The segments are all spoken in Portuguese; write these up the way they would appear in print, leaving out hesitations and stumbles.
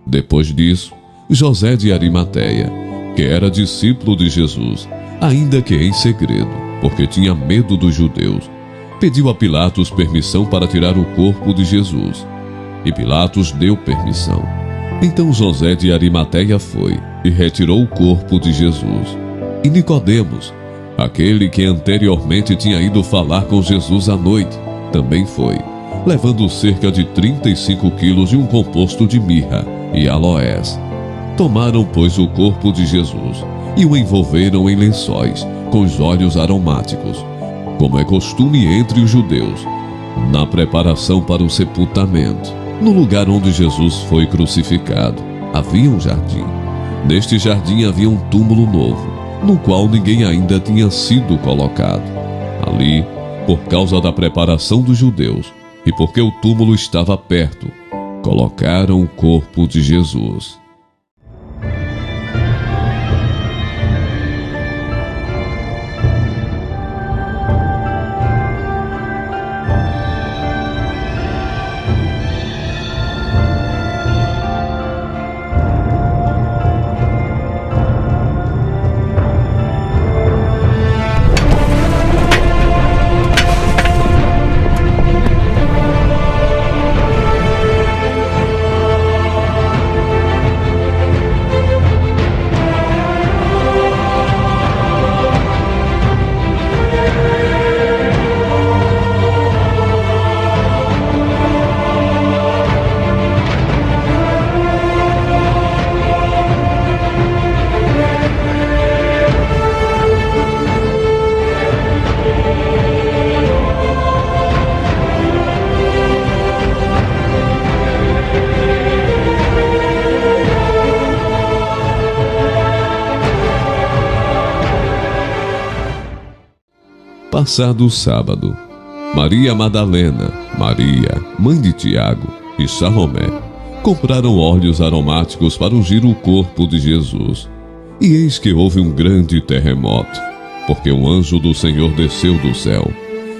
Depois disso, José de Arimateia, que era discípulo de Jesus, ainda que em segredo, porque tinha medo dos judeus, pediu a Pilatos permissão para tirar o corpo de Jesus. E Pilatos deu permissão. Então José de Arimateia foi e retirou o corpo de Jesus. E Nicodemos, aquele que anteriormente tinha ido falar com Jesus à noite, também foi, levando cerca de 35 quilos de um composto de mirra e aloés. Tomaram, pois, o corpo de Jesus e o envolveram em lençóis com os óleos aromáticos, como é costume entre os judeus, na preparação para o sepultamento. No lugar onde Jesus foi crucificado, havia um jardim. Neste jardim havia um túmulo novo, no qual ninguém ainda tinha sido colocado. Ali, por causa da preparação dos judeus e porque o túmulo estava perto, colocaram o corpo de Jesus. Passado o sábado, Maria Madalena, Maria, mãe de Tiago, e Salomé compraram óleos aromáticos para ungir o corpo de Jesus. E eis que houve um grande terremoto, porque um anjo do Senhor desceu do céu,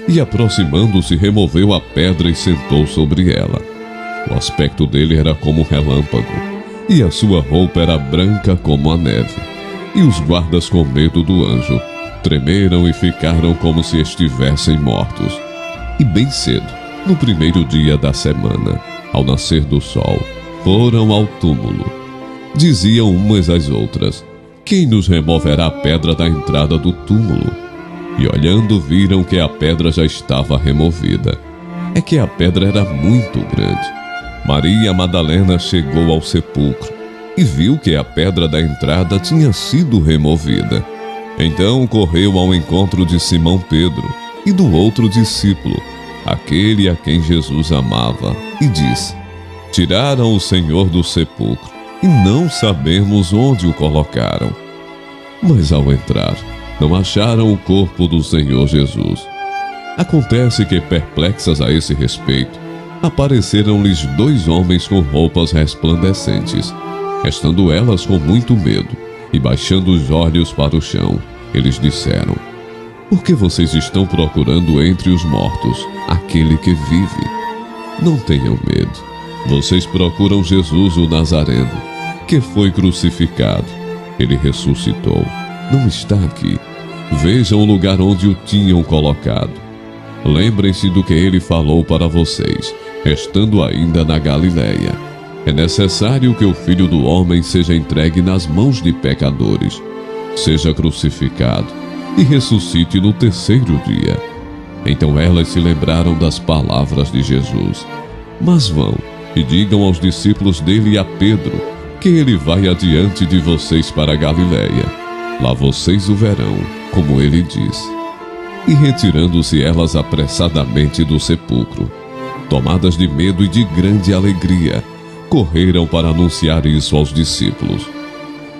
e aproximando-se removeu a pedra e sentou sobre ela. O aspecto dele era como um relâmpago, e a sua roupa era branca como a neve. E os guardas, com medo do anjo, tremeram e ficaram como se estivessem mortos. E bem cedo, no primeiro dia da semana, ao nascer do sol, foram ao túmulo. Diziam umas às outras: quem nos removerá a pedra da entrada do túmulo? E olhando, viram que a pedra já estava removida. É que a pedra era muito grande. Maria Madalena chegou ao sepulcro e viu que a pedra da entrada tinha sido removida. Então correu ao encontro de Simão Pedro e do outro discípulo, aquele a quem Jesus amava, e disse: tiraram o Senhor do sepulcro e não sabemos onde o colocaram. Mas ao entrar, não acharam o corpo do Senhor Jesus. Acontece que, perplexas a esse respeito, apareceram-lhes 2 homens com roupas resplandecentes. Estando elas com muito medo e baixando os olhos para o chão, eles disseram: por que vocês estão procurando entre os mortos aquele que vive? Não tenham medo. Vocês procuram Jesus o Nazareno, que foi crucificado. Ele ressuscitou. Não está aqui. Vejam o lugar onde o tinham colocado. Lembrem-se do que ele falou para vocês, estando ainda na Galileia. É necessário que o Filho do Homem seja entregue nas mãos de pecadores, seja crucificado e ressuscite no 3º dia. Então elas se lembraram das palavras de Jesus. Mas vão e digam aos discípulos dele e a Pedro que ele vai adiante de vocês para a Galileia. Lá vocês o verão, como ele disse. E retirando-se elas apressadamente do sepulcro, tomadas de medo e de grande alegria, correram para anunciar isso aos discípulos.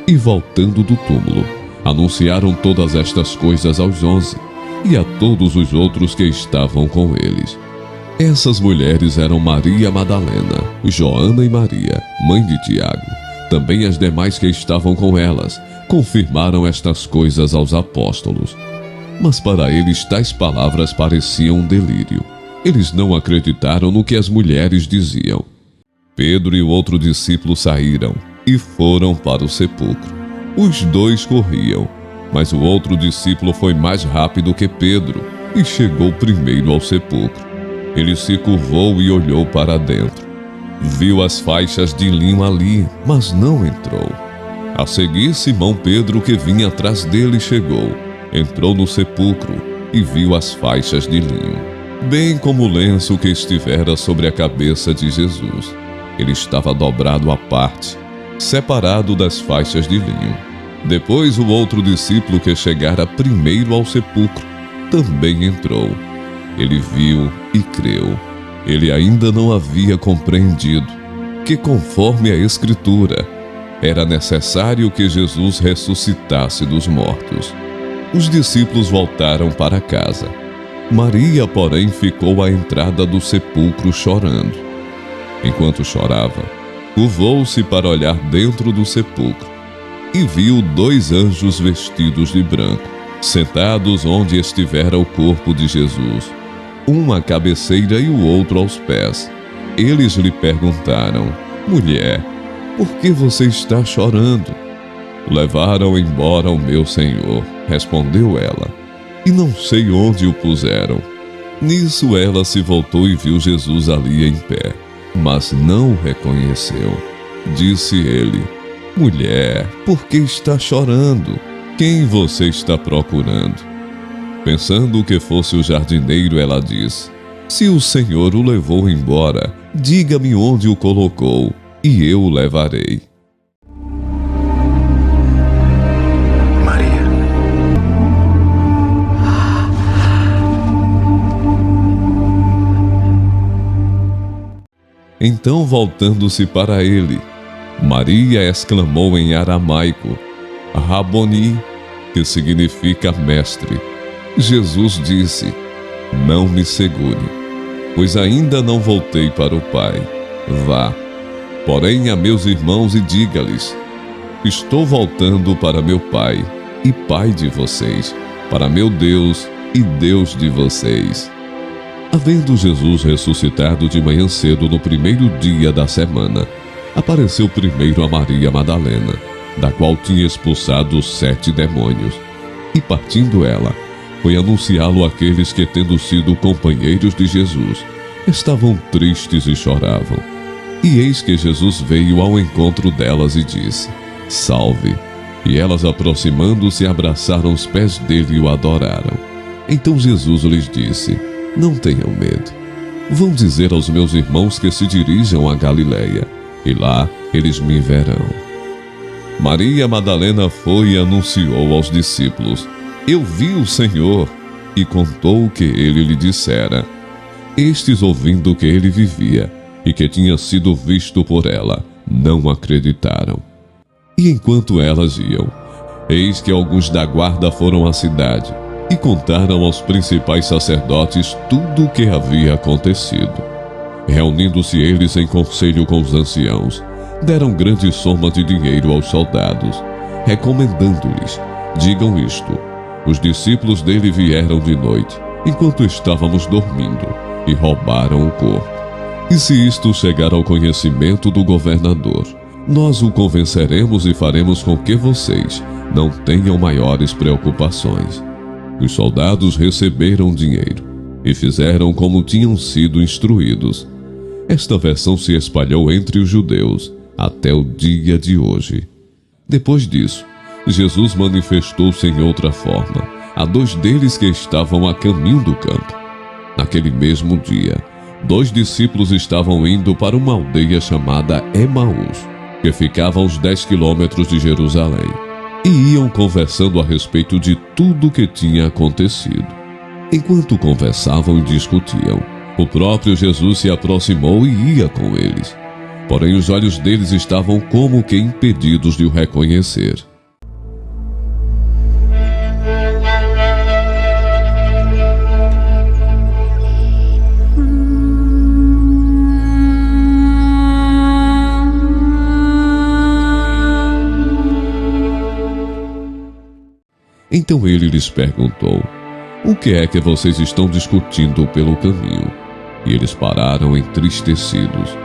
E voltando do túmulo, anunciaram todas estas coisas aos 11 e a todos os outros que estavam com eles. Essas mulheres eram Maria Madalena, Joana e Maria, mãe de Tiago. Também as demais que estavam com elas confirmaram estas coisas aos apóstolos. Mas para eles tais palavras pareciam um delírio. Eles não acreditaram no que as mulheres diziam. Pedro e o outro discípulo saíram e foram para o sepulcro. Os dois corriam, mas o outro discípulo foi mais rápido que Pedro e chegou primeiro ao sepulcro. Ele se curvou e olhou para dentro. Viu as faixas de linho ali, mas não entrou. A seguir, Simão Pedro, que vinha atrás dele, chegou, entrou no sepulcro e viu as faixas de linho, bem como o lenço que estivera sobre a cabeça de Jesus. Ele estava dobrado à parte, separado das faixas de linho. Depois o outro discípulo que chegara primeiro ao sepulcro também entrou. Ele viu e creu. Ele ainda não havia compreendido que, conforme a Escritura, era necessário que Jesus ressuscitasse dos mortos. Os discípulos voltaram para casa. Maria, porém, ficou à entrada do sepulcro chorando. Enquanto chorava, curvou-se para olhar dentro do sepulcro e viu 2 anjos vestidos de branco, sentados onde estivera o corpo de Jesus, um à cabeceira e o outro aos pés. Eles lhe perguntaram: Mulher, por que você está chorando? Levaram embora o meu Senhor, respondeu ela, e não sei onde o puseram. Nisso ela se voltou e viu Jesus ali em pé, mas não o reconheceu. Disse ele: Mulher, por que está chorando? Quem você está procurando? Pensando que fosse o jardineiro, ela disse: Se o Senhor o levou embora, diga-me onde o colocou, e eu o levarei. Maria. Então, voltando-se para ele, Maria exclamou em aramaico: Raboni, que significa mestre. Jesus disse: Não me segure, pois ainda não voltei para o Pai. Vá, porém, a meus irmãos e diga-lhes: Estou voltando para meu Pai e Pai de vocês, para meu Deus e Deus de vocês. Havendo Jesus ressuscitado de manhã cedo no primeiro dia da semana, apareceu primeiro a Maria Madalena, da qual tinha expulsado 7 demônios, e partindo ela, foi anunciá-lo àqueles que, tendo sido companheiros de Jesus, estavam tristes e choravam. E eis que Jesus veio ao encontro delas e disse: Salve! E elas, aproximando-se, abraçaram os pés dele e o adoraram. Então Jesus lhes disse: Não tenham medo. Vão dizer aos meus irmãos que se dirijam a Galileia, e lá eles me verão. Maria Madalena foi e anunciou aos discípulos: Eu vi o Senhor, e contou o que ele lhe dissera. Estes, ouvindo que ele vivia e que tinha sido visto por ela, não acreditaram. E enquanto elas iam, eis que alguns da guarda foram à cidade e contaram aos principais sacerdotes tudo o que havia acontecido. Reunindo-se eles em conselho com os anciãos, deram grande soma de dinheiro aos soldados, recomendando-lhes: Digam isto: os discípulos dele vieram de noite, enquanto estávamos dormindo, e roubaram o corpo. E se isto chegar ao conhecimento do governador, nós o convenceremos e faremos com que vocês não tenham maiores preocupações. Os soldados receberam dinheiro e fizeram como tinham sido instruídos. Esta versão se espalhou entre os judeus até o dia de hoje. Depois disso, Jesus manifestou-se em outra forma a 2 deles que estavam a caminho do campo. Naquele mesmo dia, 2 discípulos estavam indo para uma aldeia chamada Emaús, que ficava a uns 10 quilômetros de Jerusalém, e iam conversando a respeito de tudo o que tinha acontecido. Enquanto conversavam e discutiam, o próprio Jesus se aproximou e ia com eles. Porém, os olhos deles estavam como que impedidos de o reconhecer. Então ele lhes perguntou: O que é que vocês estão discutindo pelo caminho? E eles pararam entristecidos.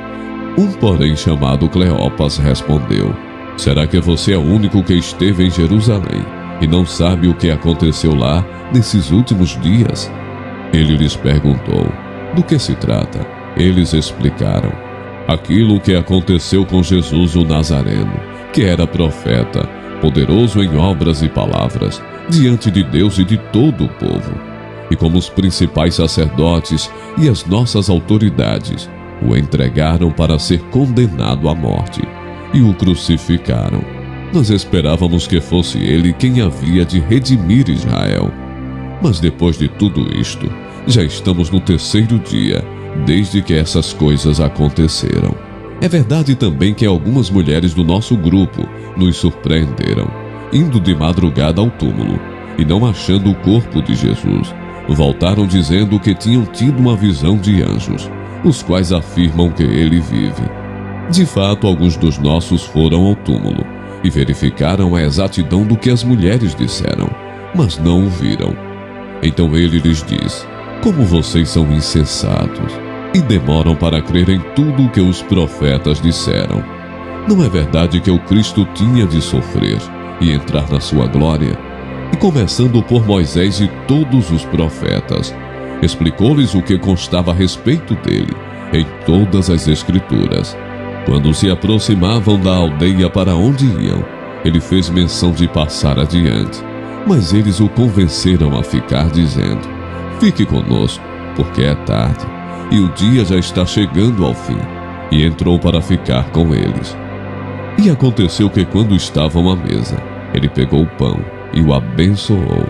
Um, porém, chamado Cleopas, respondeu: será que você é o único que esteve em Jerusalém e não sabe o que aconteceu lá nesses últimos dias? Ele lhes perguntou: do que se trata? Eles explicaram: aquilo que aconteceu com Jesus o Nazareno, que era profeta, poderoso em obras e palavras, diante de Deus e de todo o povo. E como os principais sacerdotes e as nossas autoridades o entregaram para ser condenado à morte e o crucificaram. Nós esperávamos que fosse ele quem havia de redimir Israel. Mas depois de tudo isto, já estamos no 3º dia, desde que essas coisas aconteceram. É verdade também que algumas mulheres do nosso grupo nos surpreenderam, indo de madrugada ao túmulo e não achando o corpo de Jesus. Voltaram dizendo que tinham tido uma visão de anjos, os quais afirmam que ele vive. De fato, alguns dos nossos foram ao túmulo e verificaram a exatidão do que as mulheres disseram, mas não o viram. Então ele lhes diz: como vocês são insensatos e demoram para crer em tudo o que os profetas disseram. Não é verdade que o Cristo tinha de sofrer e entrar na sua glória? E começando por Moisés e todos os profetas, explicou-lhes o que constava a respeito dele em todas as Escrituras. Quando se aproximavam da aldeia para onde iam, ele fez menção de passar adiante, mas eles o convenceram a ficar, dizendo: fique conosco, porque é tarde, e o dia já está chegando ao fim. E entrou para ficar com eles. E aconteceu que, quando estavam à mesa, ele pegou o pão e o abençoou.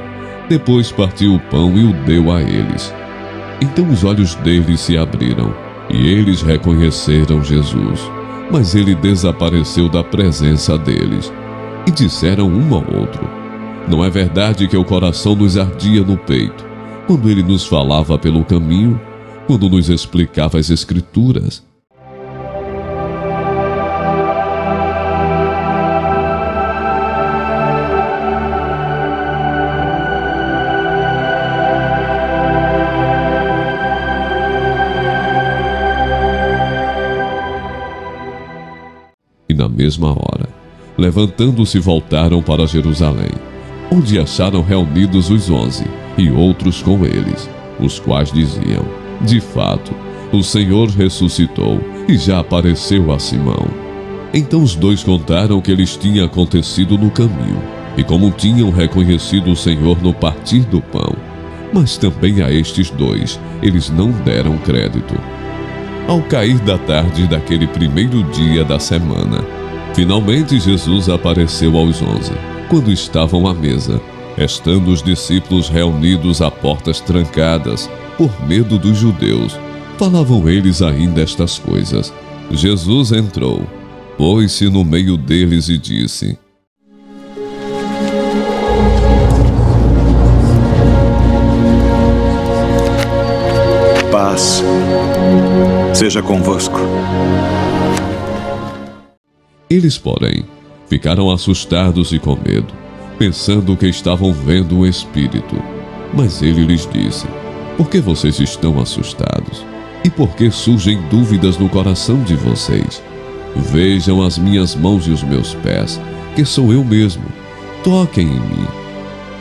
Depois partiu o pão e o deu a eles. Então os olhos deles se abriram, e eles reconheceram Jesus. Mas ele desapareceu da presença deles. E disseram um ao outro: não é verdade que o coração nos ardia no peito, quando ele nos falava pelo caminho, quando nos explicava as Escrituras? E na mesma hora, levantando-se, voltaram para Jerusalém, onde acharam reunidos os 11 e outros com eles, os quais diziam: de fato, o Senhor ressuscitou e já apareceu a Simão. Então os dois contaram o que lhes tinha acontecido no caminho e como tinham reconhecido o Senhor no partir do pão. Mas também a estes dois eles não deram crédito. Ao cair da tarde daquele primeiro dia da semana, finalmente Jesus apareceu aos 11, quando estavam à mesa, estando os discípulos reunidos a portas trancadas, por medo dos judeus. Falavam eles ainda estas coisas. Jesus entrou, pôs-se no meio deles e disse: paz seja convosco. Eles, porém, ficaram assustados e com medo, pensando que estavam vendo um espírito. Mas ele lhes disse: por que vocês estão assustados? E por que surgem dúvidas no coração de vocês? Vejam as minhas mãos e os meus pés, que sou eu mesmo. Toquem em mim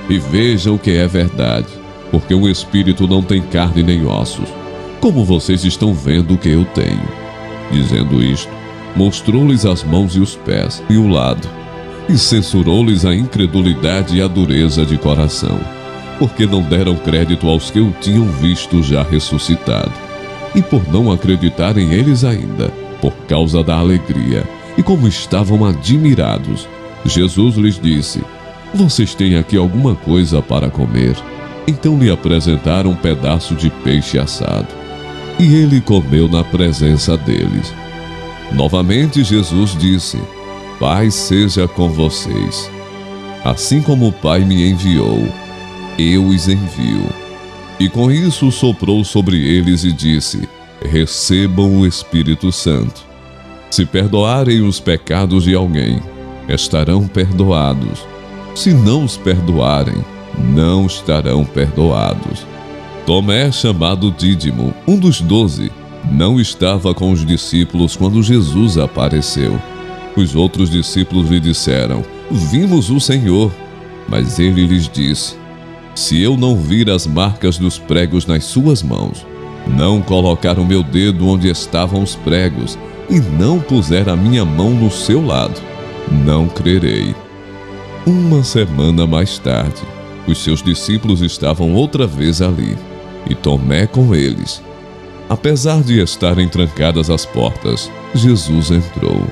e vejam que é verdade, porque um espírito não tem carne nem ossos, como vocês estão vendo que eu tenho. Dizendo isto, mostrou-lhes as mãos e os pés e o lado, e censurou-lhes a incredulidade e a dureza de coração, porque não deram crédito aos que o tinham visto já ressuscitado, e por não acreditarem eles ainda, por causa da alegria, e como estavam admirados, Jesus lhes disse: vocês têm aqui alguma coisa para comer? Então lhe apresentaram um pedaço de peixe assado, e ele comeu na presença deles. Novamente Jesus disse: paz seja com vocês. Assim como o Pai me enviou, eu os envio. E com isso soprou sobre eles e disse: recebam o Espírito Santo. Se perdoarem os pecados de alguém, estarão perdoados. Se não os perdoarem, não estarão perdoados. Tomé, chamado Dídimo, um dos 12, não estava com os discípulos quando Jesus apareceu. Os outros discípulos lhe disseram: vimos o Senhor. Mas ele lhes disse: se eu não vir as marcas dos pregos nas suas mãos, não colocar o meu dedo onde estavam os pregos e não puser a minha mão no seu lado, não crerei. Uma semana mais tarde, os seus discípulos estavam outra vez ali, e Tomé com eles. Apesar de estarem trancadas as portas, Jesus entrou,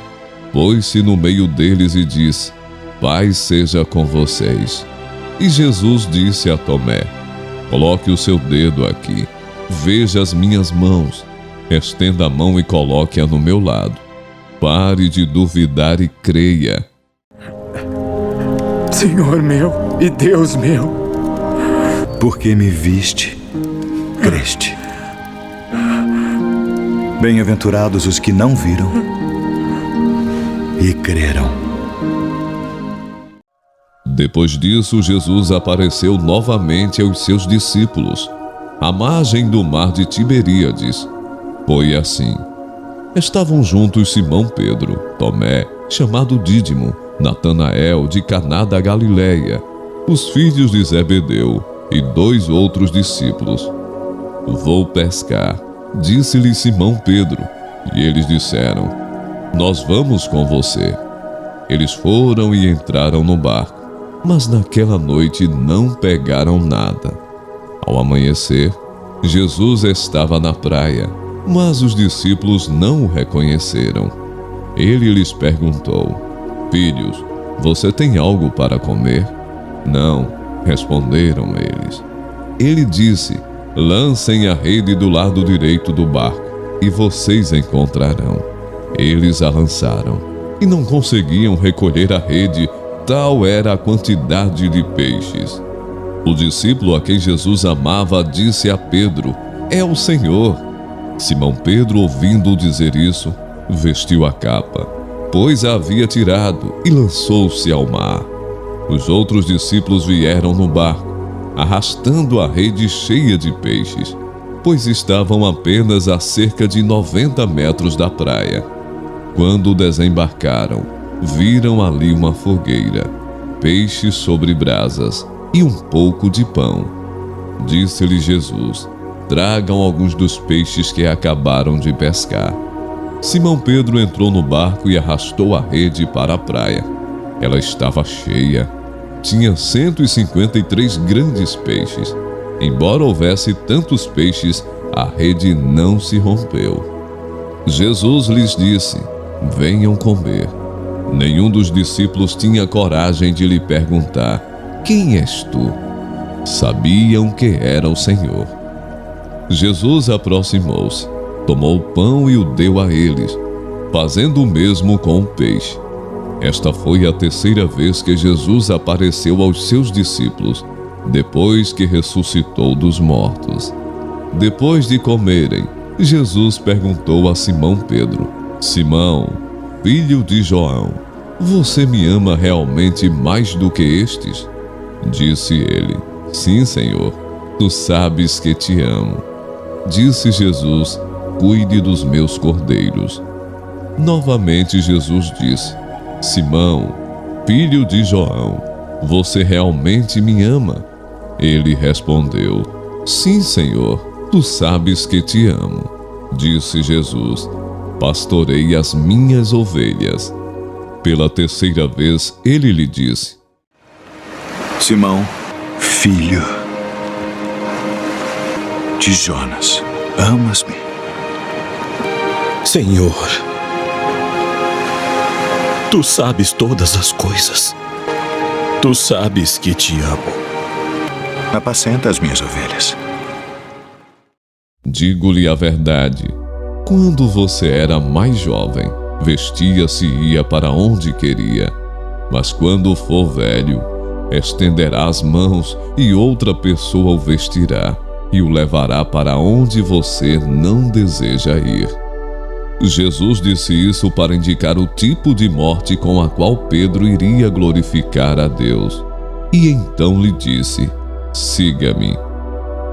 pôs-se no meio deles e disse: paz seja com vocês. E Jesus disse a Tomé: coloque o seu dedo aqui, veja as minhas mãos, estenda a mão e coloque-a no meu lado. Pare de duvidar e creia. Senhor meu e Deus meu, Porque me viste, creste. Bem-aventurados os que não viram e creram. Depois disso, Jesus apareceu novamente aos seus discípulos, à margem do mar de Tiberíades. Foi assim. Estavam juntos Simão Pedro, Tomé, chamado Dídimo, Natanael de Caná da Galileia, os filhos de Zebedeu e 2 outros discípulos. Vou pescar, disse-lhe Simão Pedro, e eles disseram: nós vamos com você. Eles foram e entraram no barco, mas naquela noite não pegaram nada. Ao amanhecer, Jesus estava na praia, mas os discípulos não o reconheceram. Ele lhes perguntou: filhos, você tem algo para comer? Não, responderam eles. Ele disse: lancem a rede do lado direito do barco, e vocês encontrarão. Eles a lançaram, e não conseguiam recolher a rede, tal era a quantidade de peixes. O discípulo a quem Jesus amava disse a Pedro: é o Senhor. Simão Pedro, ouvindo dizer isso, vestiu a capa, pois a havia tirado, e lançou-se ao mar. Os outros discípulos vieram no barco, arrastando a rede cheia de peixes, pois estavam apenas a cerca de 90 metros da praia. Quando desembarcaram, viram ali uma fogueira, peixes sobre brasas e um pouco de pão. Disse-lhe Jesus: tragam alguns dos peixes que acabaram de pescar. Simão Pedro entrou no barco e arrastou a rede para a praia. Ela estava cheia. Tinha 153 grandes peixes. Embora houvesse tantos peixes, a rede não se rompeu. Jesus lhes disse: venham comer. Nenhum dos discípulos tinha coragem de lhe perguntar: quem és tu? Sabiam que era o Senhor. Jesus aproximou-se, tomou o pão e o deu a eles, fazendo o mesmo com o peixe. Esta foi a 3ª vez que Jesus apareceu aos seus discípulos, depois que ressuscitou dos mortos. Depois de comerem, Jesus perguntou a Simão Pedro: Simão, filho de João, você me ama realmente mais do que estes? Disse ele: sim, Senhor, tu sabes que te amo. Disse Jesus: cuide dos meus cordeiros. Novamente Jesus disse: Simão, filho de João, você realmente me ama? Ele respondeu: sim, Senhor, tu sabes que te amo. Disse Jesus: pastorei as minhas ovelhas. Pela 3ª vez ele lhe disse: Simão, filho de Jonas, amas-me? Senhor, tu sabes todas as coisas. Tu sabes que te amo. Apacenta as minhas ovelhas. Digo-lhe a verdade, quando você era mais jovem, vestia-se e ia para onde queria. Mas quando for velho, estenderá as mãos e outra pessoa o vestirá e o levará para onde você não deseja ir. Jesus disse isso para indicar o tipo de morte com a qual Pedro iria glorificar a Deus. E então lhe disse: siga-me.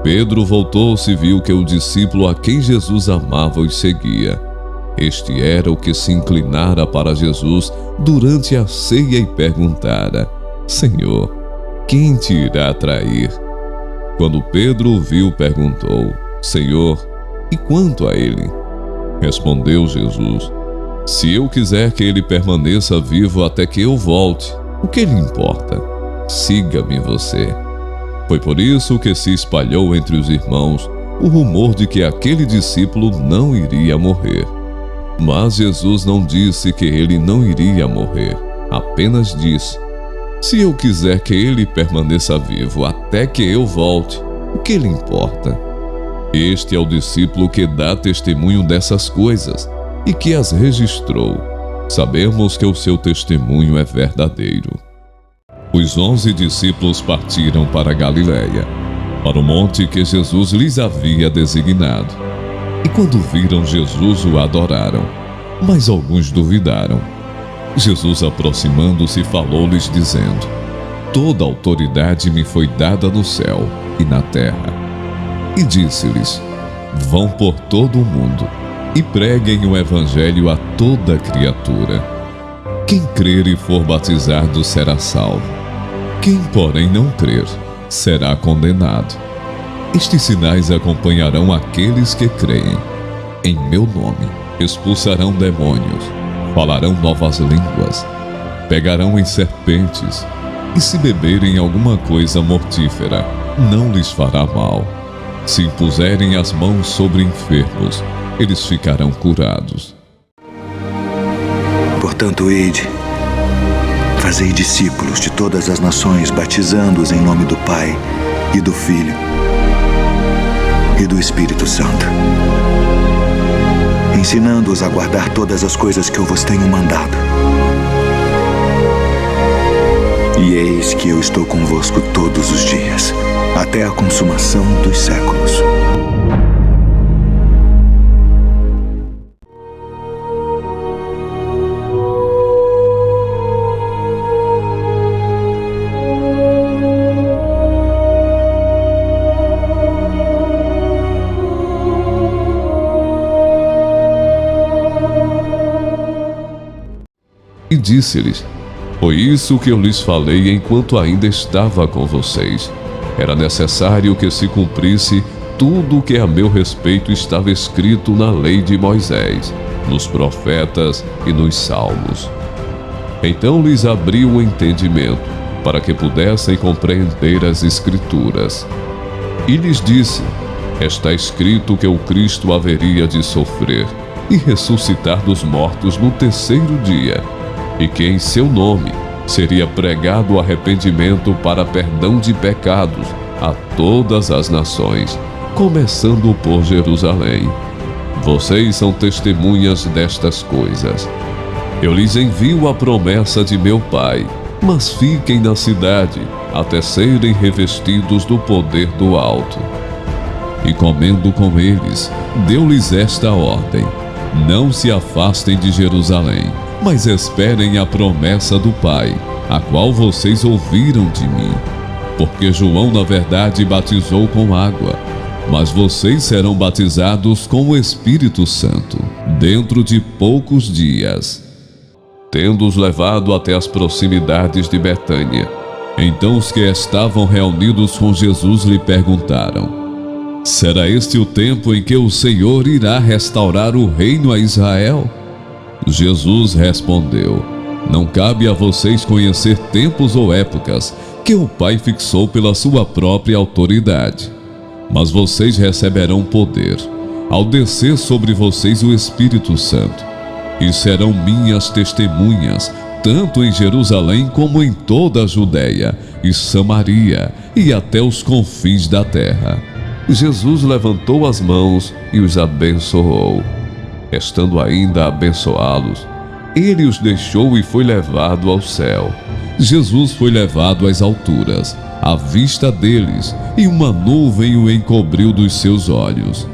Pedro voltou-se e viu que o discípulo a quem Jesus amava os seguia. Este era o que se inclinara para Jesus durante a ceia e perguntara: Senhor, quem te irá trair? Quando Pedro o viu, perguntou: Senhor, e quanto a ele? Respondeu Jesus: Se eu quiser que ele permaneça vivo até que eu volte, o que lhe importa? Siga-me você. Foi por isso que se espalhou entre os irmãos o rumor de que aquele discípulo não iria morrer. Mas Jesus não disse que ele não iria morrer, apenas disse: Se eu quiser que ele permaneça vivo até que eu volte, o que lhe importa? Este é o discípulo que dá testemunho dessas coisas e que as registrou. Sabemos que o seu testemunho é verdadeiro. Os 11 discípulos partiram para Galiléia, para o monte que Jesus lhes havia designado. E quando viram Jesus, o adoraram, mas alguns duvidaram. Jesus, aproximando-se, falou-lhes dizendo: Toda autoridade me foi dada no céu e na terra. E disse-lhes: Vão por todo o mundo e preguem o evangelho a toda criatura. Quem crer e for batizado será salvo. Quem, porém, não crer, será condenado. Estes sinais acompanharão aqueles que creem. Em meu nome expulsarão demônios, falarão novas línguas, pegarão em serpentes, e se beberem alguma coisa mortífera, não lhes fará mal. Se impuserem as mãos sobre enfermos, eles ficarão curados. Portanto, ide, fazei discípulos de todas as nações, batizando-os em nome do Pai e do Filho e do Espírito Santo, ensinando-os a guardar todas as coisas que eu vos tenho mandado. E eis que eu estou convosco todos os dias, até a consumação dos séculos. E disse-lhes: Foi isso que eu lhes falei enquanto ainda estava com vocês. Era necessário que se cumprisse tudo o que a meu respeito estava escrito na lei de Moisés, nos profetas e nos salmos. Então lhes abriu o entendimento, para que pudessem compreender as Escrituras. E lhes disse: Está escrito que o Cristo haveria de sofrer e ressuscitar dos mortos no terceiro dia, e que em seu nome seria pregado o arrependimento para perdão de pecados a todas as nações, começando por Jerusalém. Vocês são testemunhas destas coisas. Eu lhes envio a promessa de meu Pai, mas fiquem na cidade até serem revestidos do poder do alto. E comendo com eles, deu-lhes esta ordem: Não se afastem de Jerusalém, mas esperem a promessa do Pai, a qual vocês ouviram de mim. Porque João, na verdade, batizou com água, mas vocês serão batizados com o Espírito Santo, dentro de poucos dias. Tendo-os levado até as proximidades de Betânia, então os que estavam reunidos com Jesus lhe perguntaram: Será este o tempo em que o Senhor irá restaurar o reino a Israel? Jesus respondeu: Não cabe a vocês conhecer tempos ou épocas que o Pai fixou pela sua própria autoridade. Mas vocês receberão poder, ao descer sobre vocês o Espírito Santo, e serão minhas testemunhas, tanto em Jerusalém como em toda a Judéia e Samaria e até os confins da terra. Jesus levantou as mãos e os abençoou. Estando ainda a abençoá-los, ele os deixou e foi levado ao céu. Jesus foi levado às alturas, à vista deles, e uma nuvem o encobriu dos seus olhos.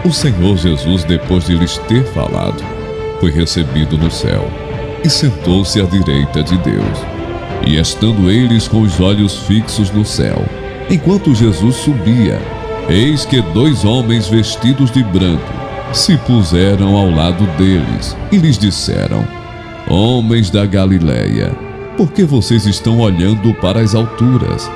O Senhor Jesus, depois de lhes ter falado, foi recebido no céu e sentou-se à direita de Deus. E estando eles com os olhos fixos no céu, enquanto Jesus subia, eis que 2 homens vestidos de branco se puseram ao lado deles e lhes disseram: Homens da Galileia, por que vocês estão olhando para as alturas?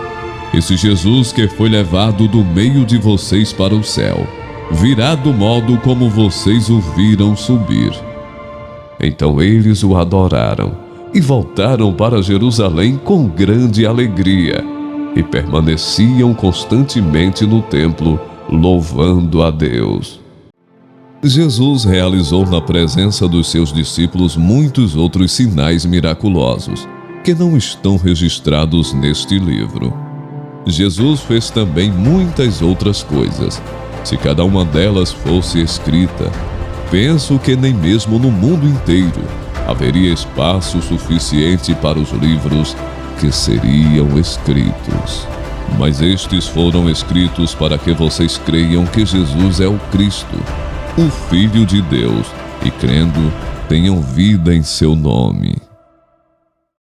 Esse Jesus que foi levado do meio de vocês para o céu, virá do modo como vocês o viram subir. Então eles o adoraram e voltaram para Jerusalém com grande alegria e permaneciam constantemente no templo, louvando a Deus. Jesus realizou na presença dos seus discípulos muitos outros sinais miraculosos que não estão registrados neste livro. Jesus fez também muitas outras coisas. Se cada uma delas fosse escrita, penso que nem mesmo no mundo inteiro haveria espaço suficiente para os livros que seriam escritos. Mas estes foram escritos para que vocês creiam que Jesus é o Cristo, o Filho de Deus, e crendo, tenham vida em seu nome.